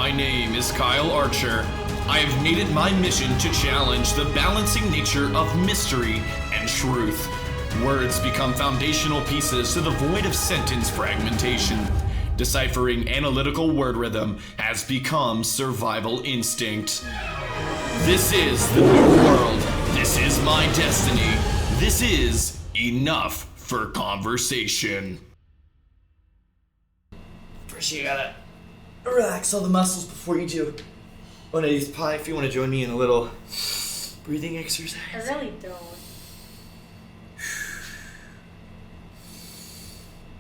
My name is Kyle Archer. I have made it my mission to challenge the balancing nature of mystery and truth. Words become foundational pieces to the void of sentence fragmentation. Deciphering analytical word rhythm has become survival instinct. This is the new world. This is my destiny. This is enough for conversation. First, you gotta relax all the muscles before you do one of these pie. If you want to join me in a little breathing exercise. I really don't.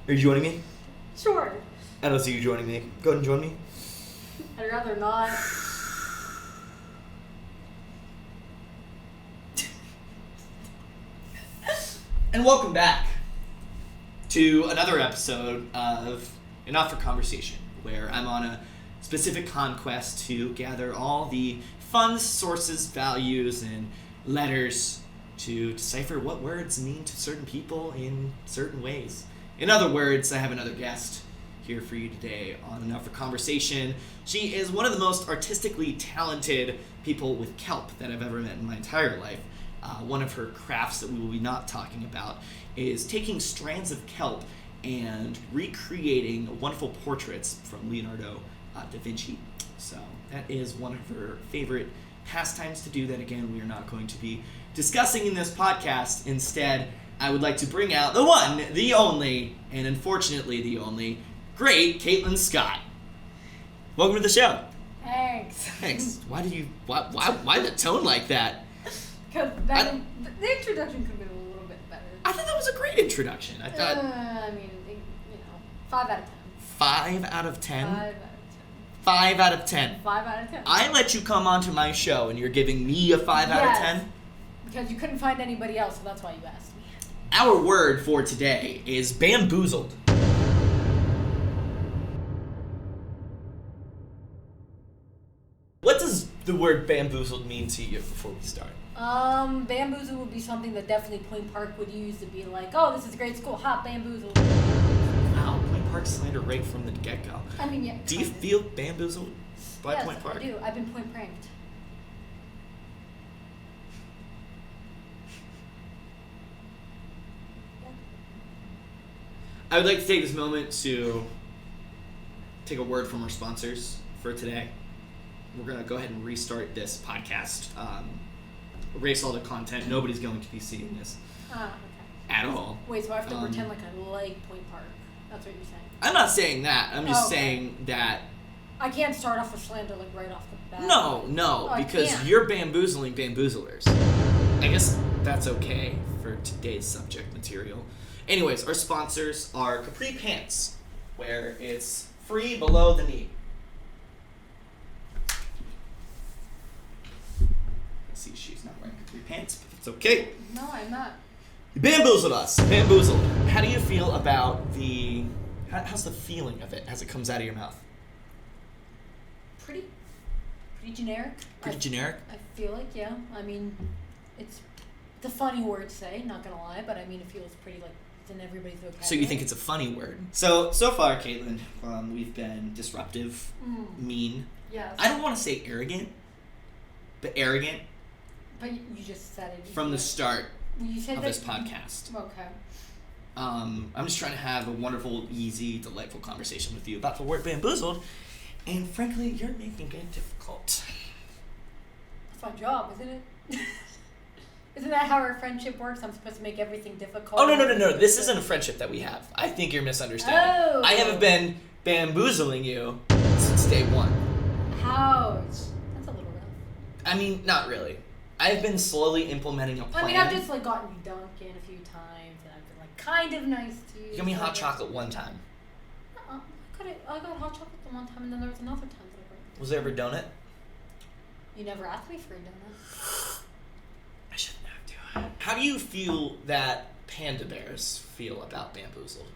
Are you joining me? Sure. I don't see you joining me. Go ahead and join me. I'd rather not. And welcome back to another episode of Enough for Conversation, where I'm on a specific conquest to gather all the funds, sources, values, and letters to decipher what words mean to certain people in certain ways. In other words, I have another guest here for you today on Enough for Conversation. She is one of the most artistically talented people with kelp that I've ever met in my entire life. One of her crafts that we will be not talking about is taking strands of kelp and recreating wonderful portraits from Leonardo da Vinci. So that is one of her favorite pastimes to do that. Again, we are not going to be discussing in this podcast. Instead, I would like to bring out the one, the only, and unfortunately the only, great Caitlyn Scott. Welcome to the show. Thanks. Why the tone like that? Because the introduction could have been a little bit better. I thought that was a great introduction. I thought. 5 out of 10. 5 out of 10? 5 out of 10. 5 out of 10. 5 out of 10. I let you come onto my show and you're giving me a 5 out of 10? Because you couldn't find anybody else, so that's why you asked me. Our word for today is bamboozled. What does the word bamboozled mean to you before we start? Bamboozled would be something that definitely Point Park would use to be like, oh, this is a great school, hot bamboozled. Wow, Point Park slander right from the get-go. I mean, yeah. Do you feel bamboozled by Point Park? Yes, I do. I've been point pranked. I would like to take this moment to take a word from our sponsors for today. We're going to go ahead and restart this podcast. Erase all the content. Nobody's going to be seeing this Okay. at all. Wait, so I have to pretend like I like Point Park. That's what you're saying. I'm not saying that. I'm just saying that... I can't start off with slander like right off the bat. No, because you're bamboozling bamboozlers. I guess that's okay for today's subject material. Anyways, our sponsors are Capri Pants, where it's free below the knee. I see she's not wearing Capri Pants, but it's okay. No, I'm not. You bamboozled us. Bamboozled. How do you feel about the... How's the feeling of it as it comes out of your mouth? Pretty generic. Pretty generic? I feel like, yeah. I mean, it's a funny word to say, not gonna lie, but I mean, it feels pretty like it's in everybody's vocabulary. So you think it's a funny word? So far, Caitlyn, we've been disruptive, mean. Yes. I don't want to say arrogant, but arrogant. But you just said it. From the start you said of that, this podcast. Okay. I'm just trying to have a wonderful, easy, delightful conversation with you about the word bamboozled, and frankly, you're making it difficult. That's my job, isn't it? Isn't that how our friendship works? I'm supposed to make everything difficult. Oh, no. This isn't a friendship that we have. I think you're misunderstanding. Oh. I haven't been bamboozling you since day one. Ouch. That's a little rough. I mean, not really. I've been slowly implementing a plan. I mean, I've just gotten you Dunkin' a few times, and I've been kind of nice to you. You gave me hot chocolate one time. I got hot chocolate the one time, and then there was another time that I got. Was there ever donut? You never asked me for a donut. I shouldn't have to. How do you feel that panda bears feel about bamboozled?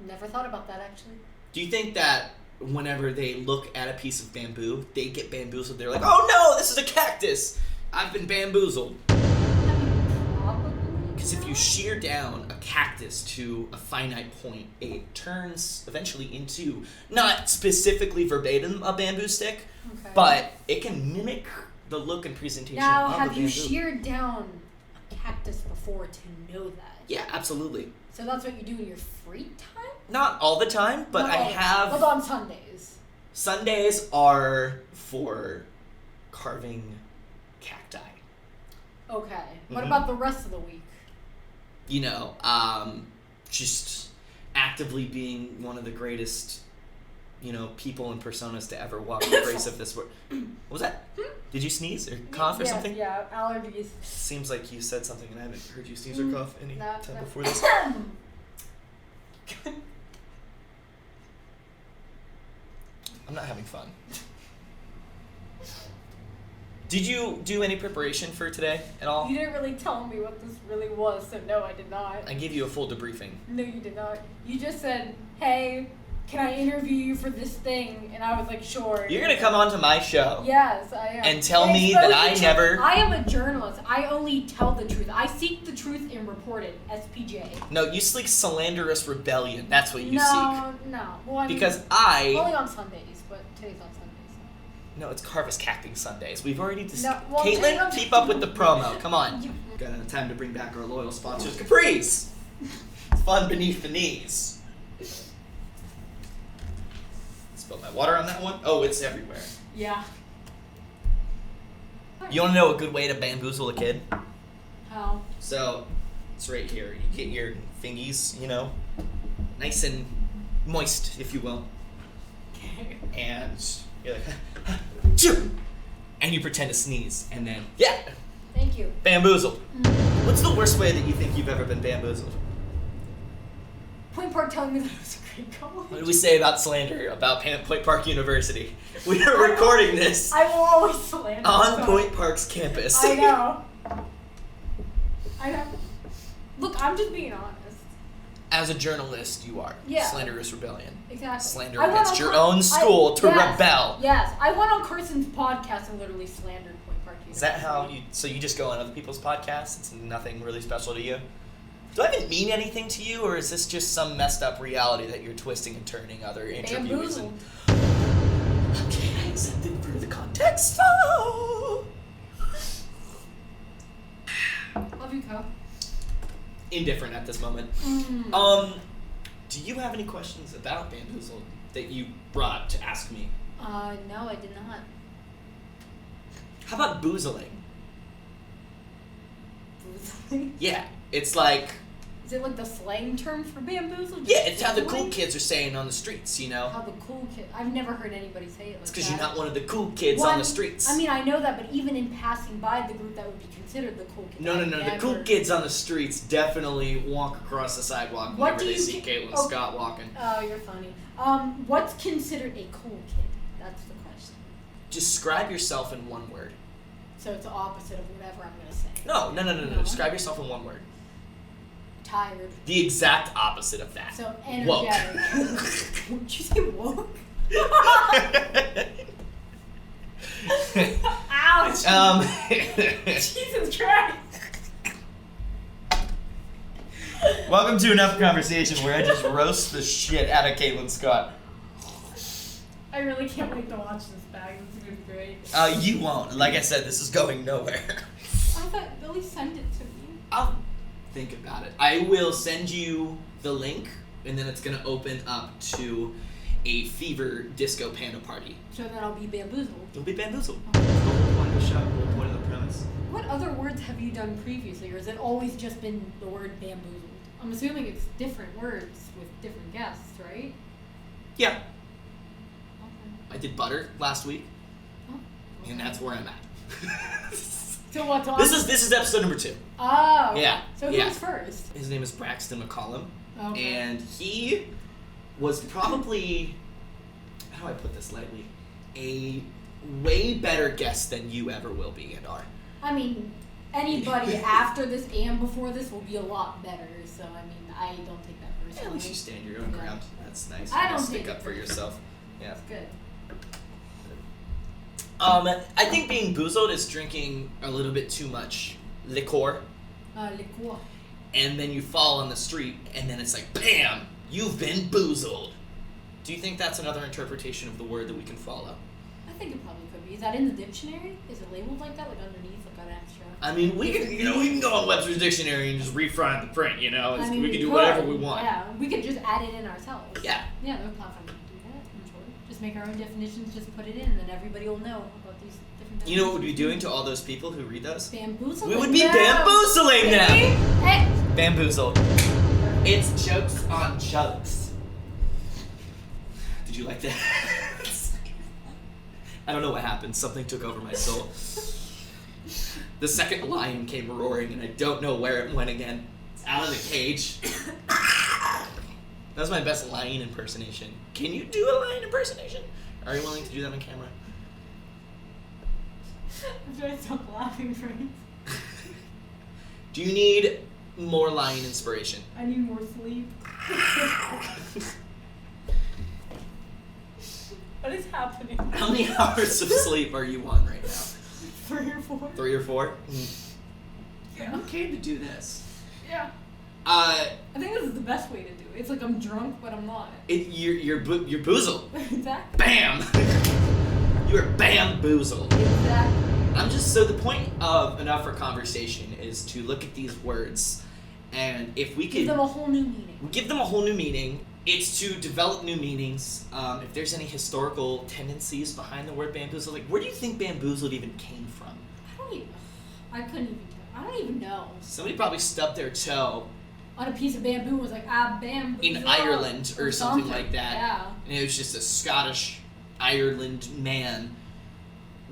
Never thought about that, actually. Do you think that whenever they look at a piece of bamboo, they get bamboozled? They're like, oh no, this is a cactus! I've been bamboozled. I mean, probably. Because if you shear down a cactus to a finite point, it turns eventually into, not specifically verbatim a bamboo stick, but it can mimic the look and presentation of a bamboo. Now, have you sheared down a cactus before to know that? Yeah, absolutely. So that's what you do in your free time? Not all the time, but I have... Like on Sundays. Sundays are for carving cacti. Okay. What about the rest of the week? You know, just actively being one of the greatest, you know, people and personas to ever walk the face of this world. What was that? Did you sneeze or cough or something? Yeah, allergies. Seems like you said something and I haven't heard you sneeze or cough any time before this. I'm not having fun. Did you do any preparation for today at all? You didn't really tell me what this really was, so no, I did not. I gave you a full debriefing. No, you did not. You just said, hey, can I interview you for this thing? And I was like, sure. You're going to come onto my show. Yes, I am. And tell me that I never... I am a journalist. I only tell the truth. I seek the truth and report it. SPJ. No, you seek slanderous rebellion. That's what you seek. No. Well, I mean, because only on Sundays, but today's on Sundays. No, it's Carvis Cacting Sundays. We've already discussed. Well, Caitlyn, keep up with the promo. Come on. Got enough time to bring back our loyal sponsors, Capri's. Fun beneath the knees. Spilled my water on that one. Oh, it's everywhere. Yeah. You want to know a good way to bamboozle a kid? How? So, it's right here. You get your fingies, you know, nice and moist, if you will. Okay. And you're like, and you pretend to sneeze, and then, Thank you. Bamboozled. What's the worst way that you think you've ever been bamboozled? Point Park telling me that it was a great college. What do we say about slander about Point Park University? We are recording this I will always slander. on Point Park's campus. I know. Look, I'm just being honest. As a journalist, you are. Yeah. Slanderous rebellion. Exactly. Slander against your own school to rebel. Yes, I went on Carson's podcast and literally slandered Point Park University. Is that how you... So you just go on other people's podcasts? It's nothing really special to you? Do I even mean anything to you, or is this just some messed up reality that you're twisting and turning other interviews? Bamboozled. Okay, I accept it for the context. Oh. Love you, Co. Indifferent at this moment. Do you have any questions about Bamboozled that you brought to ask me? No, I did not. How about boozling? Boozling? Yeah, it's like... Is it like the slang term for bamboozled? Yeah, it's how the cool kids are saying on the streets, you know? How the cool kid... I've never heard anybody say it like that. It's because you're not one of the cool kids on the streets. I mean, I know that, but even in passing by the group that would be considered the cool kids. No. The cool kids on the streets definitely walk across the sidewalk whenever they see Caitlyn Scott walking. Oh, you're funny. What's considered a cool kid? That's the question. Describe yourself in one word. So it's the opposite of whatever I'm going to say. No. Describe yourself in one word. Tired. The exact opposite of that. So energetic. Woke. Did you say woke? Ouch. Jesus Christ. Welcome to Enough Conversation, where I just roast the shit out of Caitlyn Scott. I really can't wait to watch this back. This is going to be great. You won't. Like I said, this is going nowhere. I thought Billy sent it to me. I'll think about it. I will send you the link, and then it's going to open up to a Fever Disco Panda party. So then I'll be bamboozled. You'll be bamboozled. That's the whole point of the show, the whole point of the premise. What other words have you done previously, or has it always just been the word bamboozled? I'm assuming it's different words with different guests, right? Yeah. Okay. I did butter last week, Okay. and that's where I'm at. So what? So This is episode number 2. Oh. Yeah. So who's first? His name is Braxton McCollum, Okay. and he was probably, how do I put this lightly, a way better guest than you ever will be and are. I mean, anybody after this and before this will be a lot better. So I mean, I don't take that personally. At least you stand your own ground. That's nice. I You don't stick take up it for yourself. Yeah. That's good. I think being boozled is drinking a little bit too much liqueur. Liqueur. and then you fall on the street, and then it's like, bam, you've been boozled. Do you think that's another interpretation of the word that we can follow? I think it probably could be. Is that in the dictionary? Is it labeled like that, like underneath, like an extra? I mean, we can go on Webster's dictionary and just refront the print. We can do could. whatever we want. Yeah, we could just add it in ourselves. Yeah. Yeah, there are platforms that do that. I'm sure. Just make our own definitions. Just put it in, and then everybody will know about these different definitions. You know what we'd be doing to all those people who read those? Bamboozling. We would be bamboozling them. Hey. Bamboozled. It's jokes on jokes. Did you like that? I don't know what happened. Something took over my soul. The second lion came roaring, and I don't know where it went again. It's out of the cage. That was my best lion impersonation. Can you do a lion impersonation? Are you willing to do that on camera? I'm trying to stop laughing, friends. Do you need more lion inspiration? I need more sleep. What is happening? How many hours of sleep are you on right now? 3 or 4. 3 or 4? Yeah. I'm okay to do this. Yeah. I think this is the best way to do it. It's like I'm drunk, but I'm not. You're boozled. Exactly. Bam! You are bamboozled. Exactly. I'm just, so the point of Enough for Conversation is to look at these words, and if we could give them a whole new meaning. Give them a whole new meaning. It's to develop new meanings. If there's any historical tendencies behind the word bamboozled, like where do you think bamboozled even came from? I couldn't even tell. I don't even know. Somebody probably stubbed their toe on a piece of bamboo and was like, bamboo. In Ireland or something like that. Yeah. And it was just a Scottish Ireland man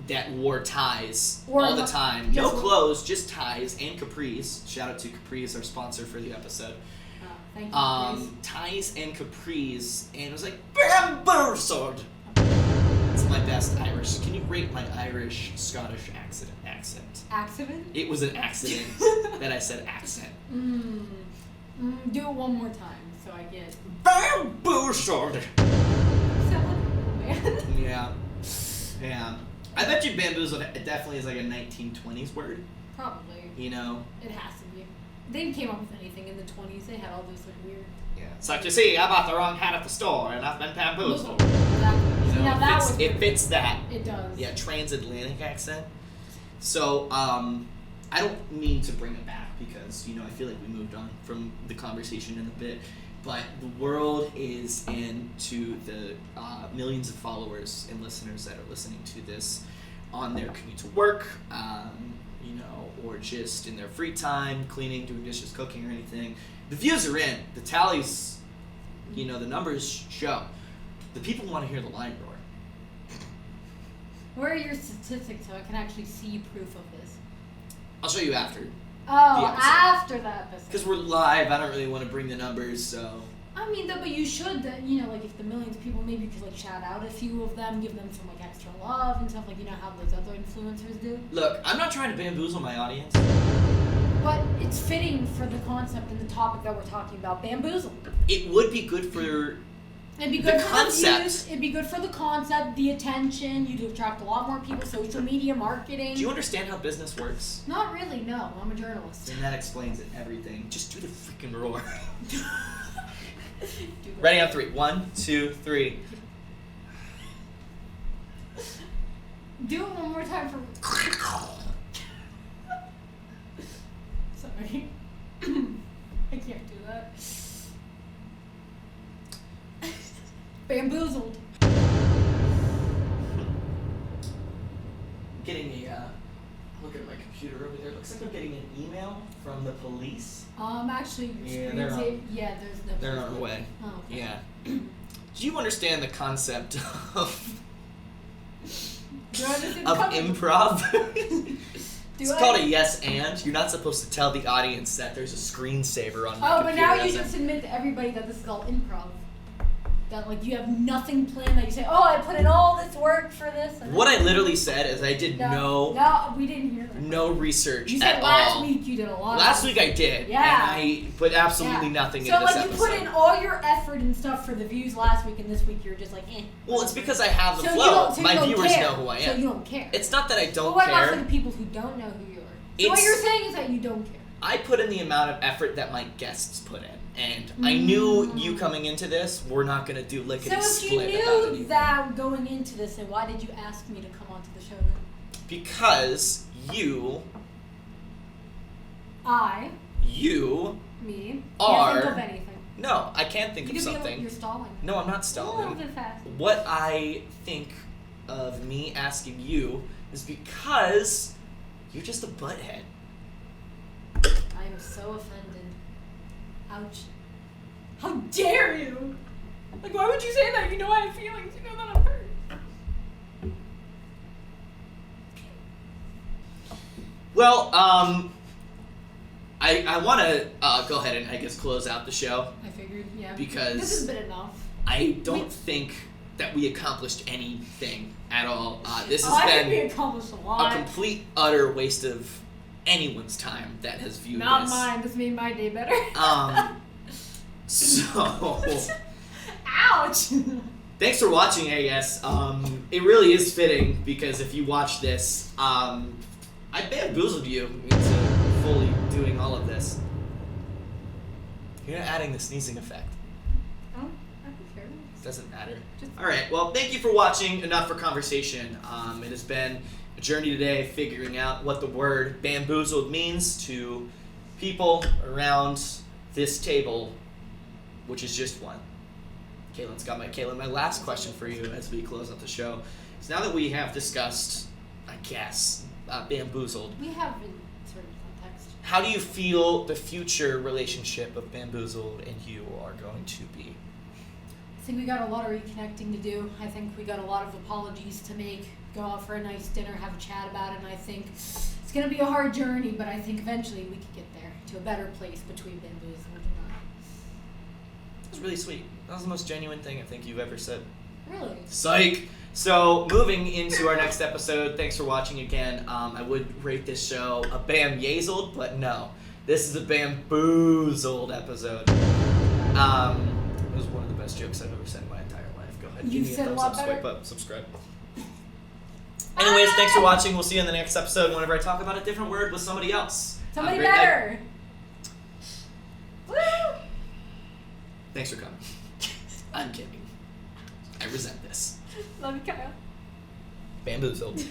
that wore ties all the time. No clothes, just ties and capris. Shout out to Capris, our sponsor for the episode. Thank you, ties and capris, and it was like, bamboozled. It's my best Irish. Can you rate my Irish Scottish accent? Accident? It was an accident that I said accent. Do it one more time so I get bamboozled. Man. Yeah. I bet you bamboozled it definitely is like a 1920s word. Probably. You know? It has to be. They came up with anything in the 20s. They had all those like weird. Yeah. It's like, you see, I bought the wrong hat at the store and I've been bamboozled. Exactly. You know, it fits that. It does. Yeah, transatlantic accent. So, I don't mean to bring it back because, I feel like we moved on from the conversation in a bit. But the world is into the millions of followers and listeners that are listening to this on their commute to work, or just in their free time, cleaning, doing dishes, cooking, or anything. The views are in. The tallies, the numbers show. The people want to hear the lion roar. Where are your statistics so I can actually see proof of this? I'll show you after. Oh, after that episode. Because we're live, I don't really want to bring the numbers, so... I mean, but you should, like if the millions of people, maybe you could like shout out a few of them, give them some like extra love and stuff, like how those other influencers do. Look, I'm not trying to bamboozle my audience. But it's fitting for the concept and the topic that we're talking about, bamboozled. It would be good for It'd be good the for concept. The views. It'd be good for the concept, the attention. You'd attract a lot more people, social media, marketing. Do you understand how business works? Not really, no. I'm a journalist. And that explains it, everything. Just do the freaking roar. Ready on 3. 1, 2, 3. Do it one more time for me. Sorry. I can't do that. Bamboozled. Getting a look at my computer over there. Looks like I'm getting an email from the police. Actually, your they're there's no. They're on their way. Oh, okay. Yeah. Do you understand the concept of improv? It's called a yes and. You're not supposed to tell the audience that there's a screensaver on my computer. But now you just admit to everybody that this is all improv. That like you have nothing planned. That you say, I put in all this work for this. What I literally said is I did no, we didn't hear that. No research you said at last all. week you did a lot. Last week I did. Yeah. And I put absolutely nothing in so this like episode. you put in all your effort and stuff for the views last week, and this week you're just like, eh. Well, it's because I have the so flow. So my you viewers care. know who I am. So you don't care. It's not that I don't what care. about for the people who don't know who you are? So what you're saying is that you don't care. I put in the amount of effort that my guests put in. And I knew you coming into this, we're not going to do lickety-split So if you knew that going into this, then why did you ask me to come onto the show then? Because you... Me. are... Can't think of anything. No, I can't think of something. You're stalling. No, I'm not A stalling. little bit fast. What I think of me asking you is because you're just a butthead. I am so offended. Ouch. How dare you? Like, why would you say that? You know I have feelings. You know that I'm hurt. Well, I want to go ahead and, I guess, close out the show. I figured, yeah. Because this has been enough. I don't think that we accomplished anything at all. This I has think we been accomplished a lot. a complete, utter waste of anyone's time that has viewed Not this. mine. This made my day better. So... Ouch! Thanks for watching, I guess. It really is fitting, because if you watch this, I bamboozled you into fully doing all of this. You're not adding the sneezing effect. Oh, I don't care. Doesn't matter. Alright, well, thank you for watching Enough for Conversation. It has been a journey today figuring out what the word bamboozled means to people around this table, which is just one. Caitlyn, my last question for you as we close out the show is, now that we have discussed, I guess, Bamboozled, We have in sort of context. how do you feel the future relationship of Bamboozled and you are going to be? I think we got a lot of reconnecting to do. I think we got a lot of apologies to make. Go out for a nice dinner, have a chat about it, and I think it's going to be a hard journey, but I think eventually we could get there to a better place between Bamboozled and I. It's really sweet. That was the most genuine thing I think you've ever said. Really? Psych! So, moving into our next episode, thanks for watching again. I would rate this show a Bam-yazled, but no. This is a Bamboozled episode. It was one of the best jokes I've ever said in my entire life. Go ahead, You give me a said a thumbs lot up, better. swipe up, subscribe. Anyways, thanks for watching. We'll see you in the next episode whenever I talk about a different word with somebody else. Somebody Have a great night. better! Woo! Thanks for coming. I'm kidding. I resent this. Love you, Kyle. Bamboozled.